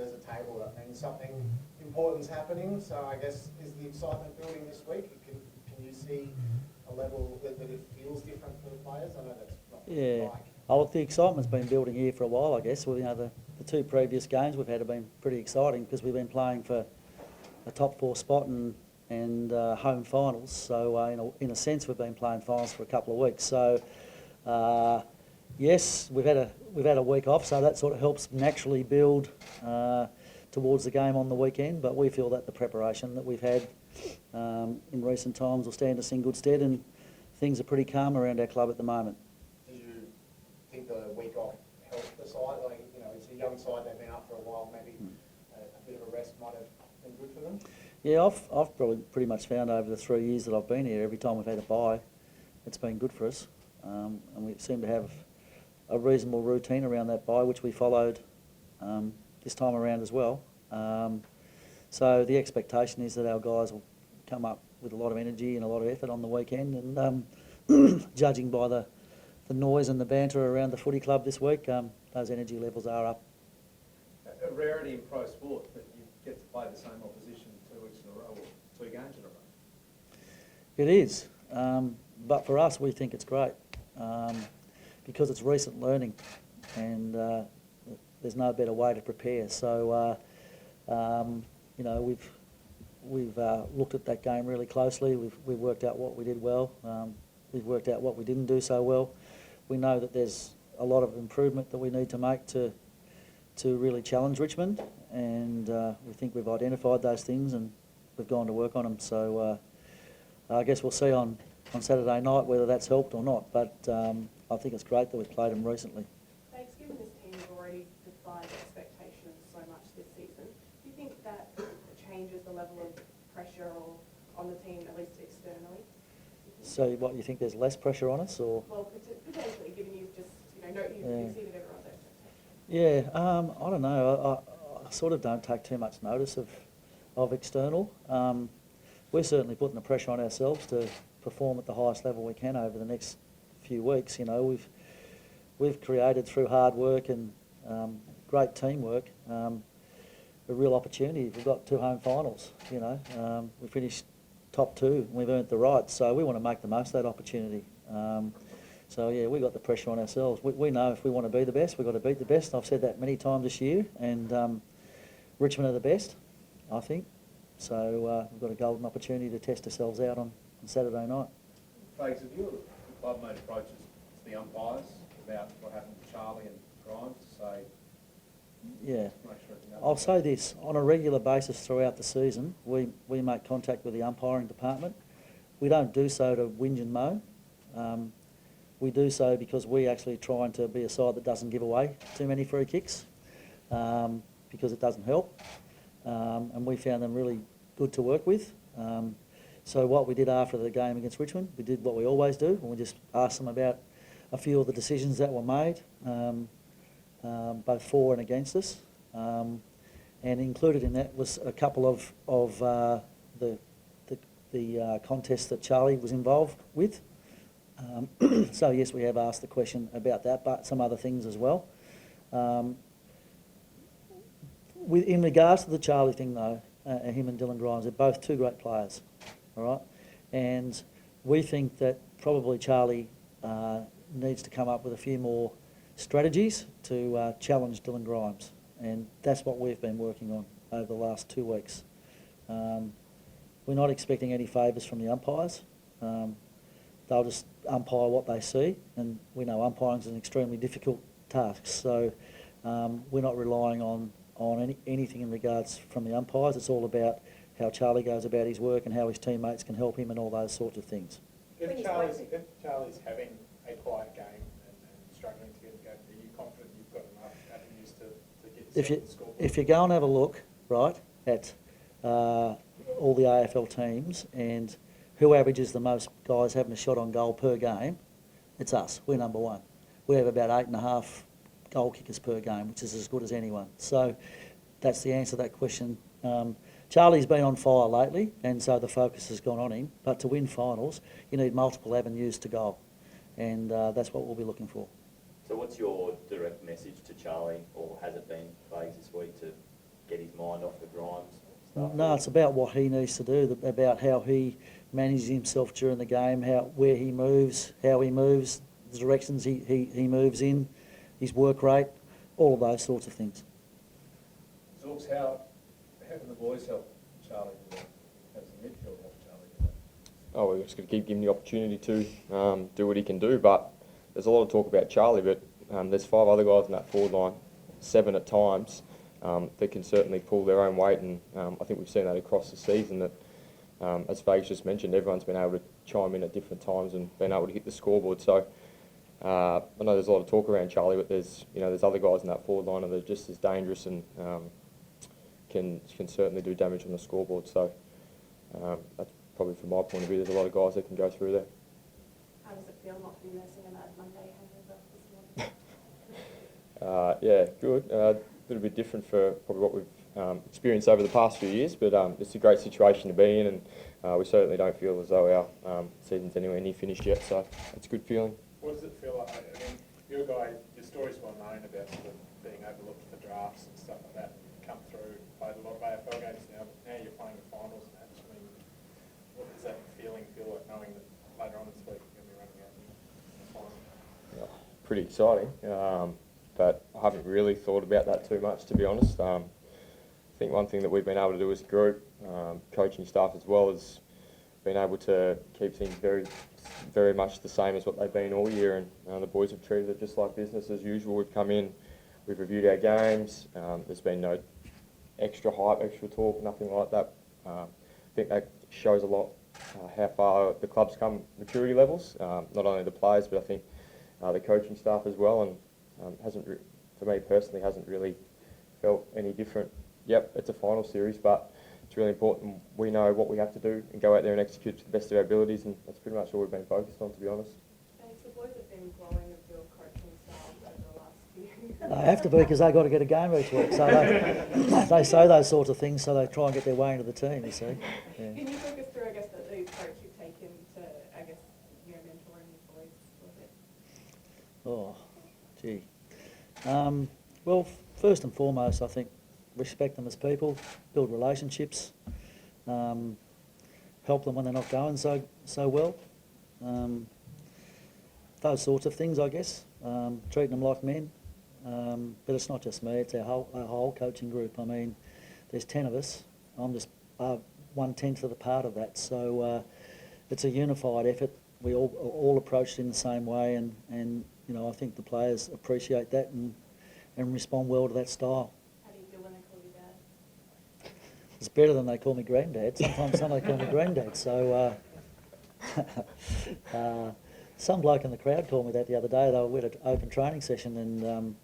there's a table, that means something important's happening. So I guess, is the excitement building this week? Can you see a level that it feels different for the players? I know that's not like. Oh, the excitement's been building here for a while, I guess. Well, you know, the two previous games we've had have been pretty exciting because we've been playing for a top 4 spot and home finals. So in a sense, we've been playing finals for a couple of weeks. So yes, we've had a week off, so that sort of helps naturally build towards the game on the weekend. But we feel that the preparation that we've had in recent times will stand us in good stead, and things are pretty calm around our club at the moment. Do you think the week off helped the side? Like, you know, it's a young side, they've been up for a while, maybe a bit of a rest might have been good for them? Yeah, I've probably pretty much found over the 3 years that I've been here, every time we've had a bye, it's been good for us. And we seem to have a reasonable routine around that bye, which we followed this time around as well. So the expectation is that our guys will come up with a lot of energy and a lot of effort on the weekend, and judging by the noise and the banter around the footy club this week, those energy levels are up. A rarity in pro sport that you get to play the same opposition 2 weeks in a row, or 2 games in a row. It is, but for us we think it's great because it's recent learning, and there's no better way to prepare. So you know, we've looked at that game really closely. We've worked out what we did well. We've worked out what we didn't do so well. We know that there's a lot of improvement that we need to make to really challenge Richmond, and we think we've identified those things and we've gone to work on them. So I guess we'll see on Saturday night whether that's helped or not, but I think it's great that we've played them recently. Thanks. Given this team has already defied expectations so much this season, do you think that changes the level of pressure on the team, at least externally? So what, you think there's less pressure on us, or? Well, potentially, given you've just, you've exceeded everyone's expectations. Yeah, I don't know. I sort of don't take too much notice of external. We're certainly putting the pressure on ourselves to perform at the highest level we can over the next few weeks. You know, we've created through hard work and great teamwork a real opportunity. We've got 2 home finals. You know, we finished top 2 and we've earned the right. So we want to make the most of that opportunity. So yeah, we got the pressure on ourselves. We know if we want to be the best, we've got to beat the best. I've said that many times this year, and Richmond are the best, I think. So we've got a golden opportunity to test ourselves out on Saturday night. Fags, have you the club made approaches to the umpires about what happened to Charlie and Grimes to say? Yeah, Make sure I'll say this, on a regular basis throughout the season, we make contact with the umpiring department. We don't do so to whinge and moan. We do so because we actually trying to be a side that doesn't give away too many free kicks, because it doesn't help. And we found them really good to work with. So what we did after the game against Richmond, we did what we always do, and we just asked them about a few of the decisions that were made, both for and against us. And included in that was a couple of the contests that Charlie was involved with. So yes, we have asked the question about that, but some other things as well. In regards to the Charlie thing though, him and Dylan Grimes, they're both 2 great players, all right? And we think that probably Charlie needs to come up with a few more strategies to challenge Dylan Grimes, and that's what we've been working on over the last 2 weeks. We're not expecting any favours from the umpires. They'll just umpire what they see, and we know umpiring is an extremely difficult task, so we're not relying on anything in regards from the umpires. It's all about how Charlie goes about his work and how his teammates can help him and all those sorts of things. If Charlie's having a quiet game and struggling to get the game, are you confident you've got enough avenues to get yourself the score? If you go and have a look, right, at all the AFL teams and who averages the most guys having a shot on goal per game, it's us. We're number 1. We have about 8.5 goal kickers per game, which is as good as anyone. So that's the answer to that question. Charlie's been on fire lately, and so the focus has gone on him. But to win finals, you need multiple avenues to goal, and that's what we'll be looking for. So what's your direct message to Charlie, or has it been Fags this week, to mind off the grind stuff? No, it's about what he needs to do, about how he manages himself during the game, where he moves, how he moves, the directions he moves in, his work rate, all of those sorts of things. Zorks, how can the boys help Charlie? How does the midfield help Charlie do that? Oh, we've just got to keep giving the opportunity to do what he can do. But there's a lot of talk about Charlie, but there's 5 other guys in that forward line, 7 at times, that can certainly pull their own weight. And I think we've seen that across the season that, as Fags just mentioned, everyone's been able to chime in at different times and been able to hit the scoreboard. So I know there's a lot of talk around Charlie, but there's other guys in that forward line that are just as dangerous and can certainly do damage on the scoreboard. So that's probably from my point of view. There's a lot of guys that can go through there. How does it feel not to be nursing a mad Monday hangover this morning? Yeah, good. A little bit different for probably what we've experienced over the past few years, but it's a great situation to be in, and we certainly don't feel as though our season's anywhere near finished yet, so it's a good feeling. What does it feel like? I mean, you're a guy, your story's well known about sort of being overlooked for drafts and stuff like that. You come through, played a lot of AFL games now, but now you're playing the finals and that. I mean, what does that feeling feel like knowing that later on this week you're going to be running out in the final? Yeah, pretty exciting, but I haven't really thought about that too much, to be honest. I think one thing that we've been able to do as a group, coaching staff as well, is been able to keep things very much the same as what they've been all year, and the boys have treated it just like business as usual. We've come in, we've reviewed our games, there's been no extra hype, extra talk, nothing like that. I think that shows a lot how far the club's come maturity levels, not only the players, but I think the coaching staff as well, and for me personally, hasn't really felt any different. Yep, it's a final series, but it's really important we know what we have to do and go out there and execute to the best of our abilities, and that's pretty much all we've been focused on, to be honest. Thanks. The boys have been glowing with your coaching style over the last few. They have to be, because they've got to get a game each week, so they say those sorts of things, so they try and get their way into the team, you see. Yeah. Can you talk us through, I guess, the approach you've taken to, I guess, mentoring the boys a little bit? Oh, gee. Well, first and foremost, I think respect them as people, build relationships, help them when they're not going so well. Those sorts of things, I guess. Treating them like men. But it's not just me, it's our whole coaching group. I mean, there's 10 of us. I'm just 1/10 of the part of that. So it's a unified effort. We all approach it in the same way, and I think the players appreciate that and respond well to that style. How do you feel when they call you dad? It's better than they call me granddad. Sometimes they call me granddad. So some bloke in the crowd called me that the other day. They were at an open training session, and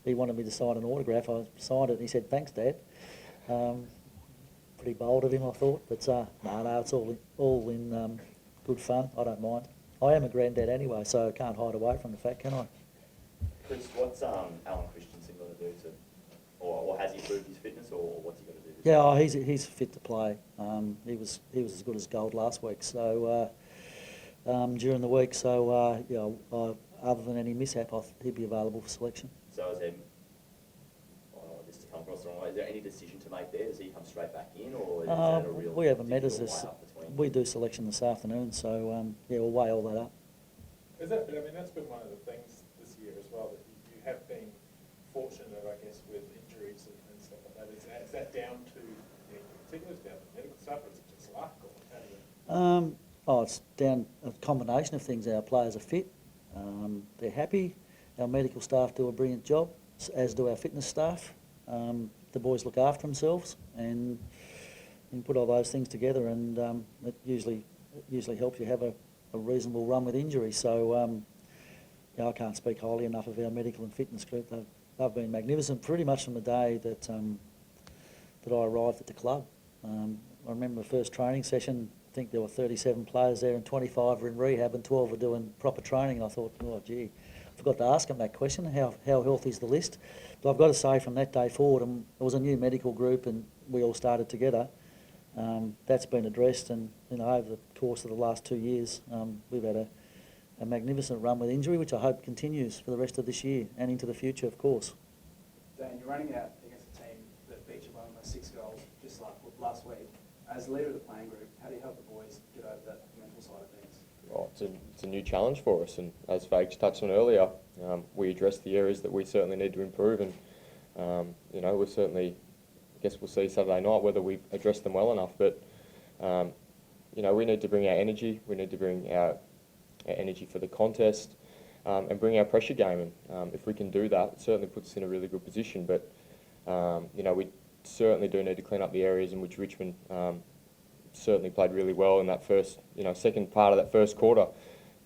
he wanted me to sign an autograph. I signed it, and he said, "Thanks, Dad." Pretty bold of him, I thought, but no, it's all in good fun. I don't mind. I am a granddad anyway, so I can't hide away from the fact, can I? Chris, what's Alan Christensen going to do or has he proved his fitness, or what's he going to do? Yeah, he's fit to play. He was as good as gold last week. So during the week, so other than any mishap, he'd be available for selection. So is there, this has come across the wrong way, is there any decision to make there? Does he come straight back in, or is that a real? We haven't met us difficult this. way up between? We do selection this afternoon, so we'll weigh all that up. That's been one of the things this year as well, that you have been fortunate, I guess, with injuries and stuff like that. Is that down to particulars, down to medical stuff, or is it just luck, or how do you? It's down a combination of things. Our players are fit, they're happy. Our medical staff do a brilliant job, as do our fitness staff. The boys look after themselves, and you put all those things together, and it usually helps you have a reasonable run with injury. So I can't speak highly enough of our medical and fitness group. They've been magnificent pretty much from the day that I arrived at the club. I remember the first training session. I think there were 37 players there, and 25 were in rehab, and 12 were doing proper training. And I thought, oh gee, I forgot to ask them that question. How healthy is the list? But I've got to say, from that day forward, it was a new medical group, and we all started together. That's been addressed, and over the course of the last 2 years, we've had a magnificent run with injury, which I hope continues for the rest of this year and into the future, of course. Dan, you're running out against a team that beat you by almost last week. As leader of the playing group, how do you help the boys get over that mental side of things? Well, it's a new challenge for us, and as Fags touched on earlier, we addressed the areas that we certainly need to improve, and we're certainly, I guess we'll see Saturday night whether we've addressed them well enough. But we need to bring our energy. We need to bring our energy for the contest, and bring our pressure game. And if we can do that, it certainly puts us in a really good position. But we certainly do need to clean up the areas in which Richmond certainly played really well in that first, second part of that first quarter.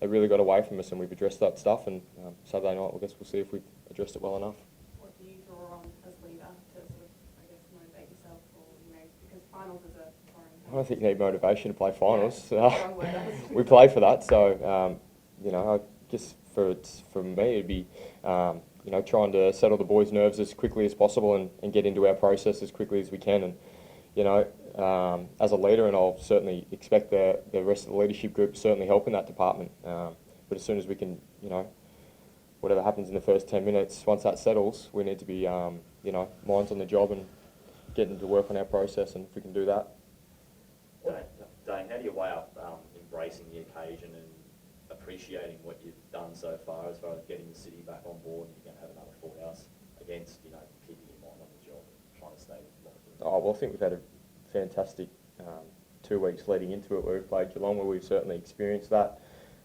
They really got away from us, and we've addressed that stuff. And Saturday night, I guess we'll see if we've addressed it well enough. What do you draw on as leader to sort of, I guess, motivate yourself, or because finals is a foreign game? I don't think you need motivation to play finals. Yeah. We play for that, so I guess for me it'd be trying to settle the boys' nerves as quickly as possible and get into our process as quickly as we can. And as a leader, and I'll certainly expect the rest of the leadership group to certainly help in that department. But as soon as we can, whatever happens in the first 10 minutes, once that settles, we need to be minds on the job and getting to work on our process. And if we can do that. Dane, how do you weigh up embracing the occasion and appreciating what you've done so far as getting the city back on board, and you're going to have another 4 hours against, keeping your mind on the job, trying to stay locked in? Oh, well, I think we've had a fantastic 2 weeks leading into it where we've played Geelong, where we've certainly experienced that.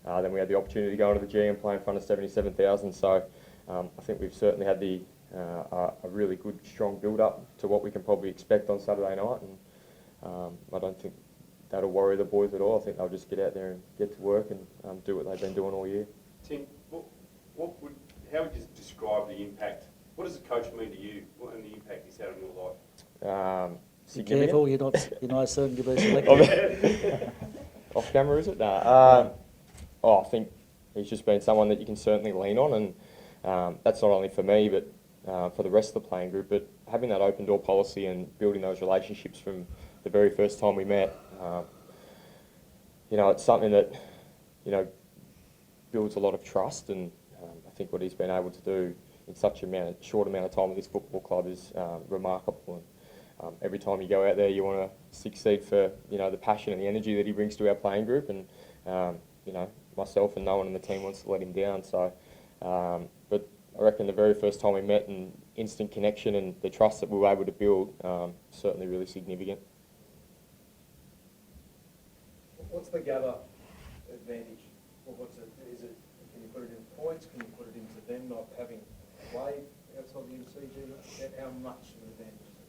Then we had the opportunity to go into the G and play in front of 77,000. So I think we've certainly had a really good, strong build-up to what we can probably expect on Saturday night. And I don't think that'll worry the boys at all. I think they'll just get out there and get to work and do what they've been doing all year. Tim, how would you describe the impact? What does a coach mean to you, and the impact he's had on your life? Be careful, you're not certain you'll be selected. Off camera, is it? No. I think he's just been someone that you can certainly lean on, and that's not only for me, but for the rest of the playing group. But having that open door policy and building those relationships from the very first time we met, it's something that, builds a lot of trust, and I think what he's been able to do in such a short amount of time with this football club is remarkable. And every time you go out there, you want to succeed for, the passion and the energy that he brings to our playing group, and, myself and no one in the team wants to let him down. So, but I reckon the very first time we met, and instant connection and the trust that we were able to build, certainly really significant. What's the gather advantage? Can you put it in points? Can you put it into them not having played outside the MCG? How much of an advantage is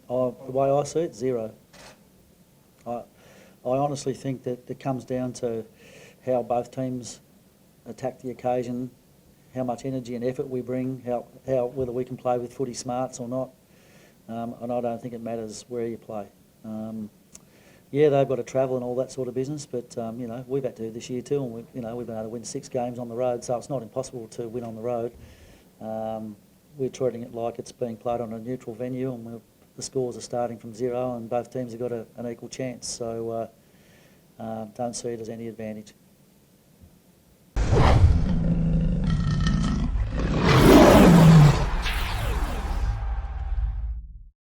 it? The way I see it, zero. I honestly think that it comes down to how both teams attack the occasion, how much energy and effort we bring, how whether we can play with footy smarts or not. And I don't think it matters where you play. Yeah, they've got to travel and all that sort of business, but we've had to do this year too, and we've been able to win 6 games on the road, so it's not impossible to win on the road. We're treating it like it's being played on a neutral venue, and the scores are starting from 0, and both teams have got an equal chance, so don't see it as any advantage.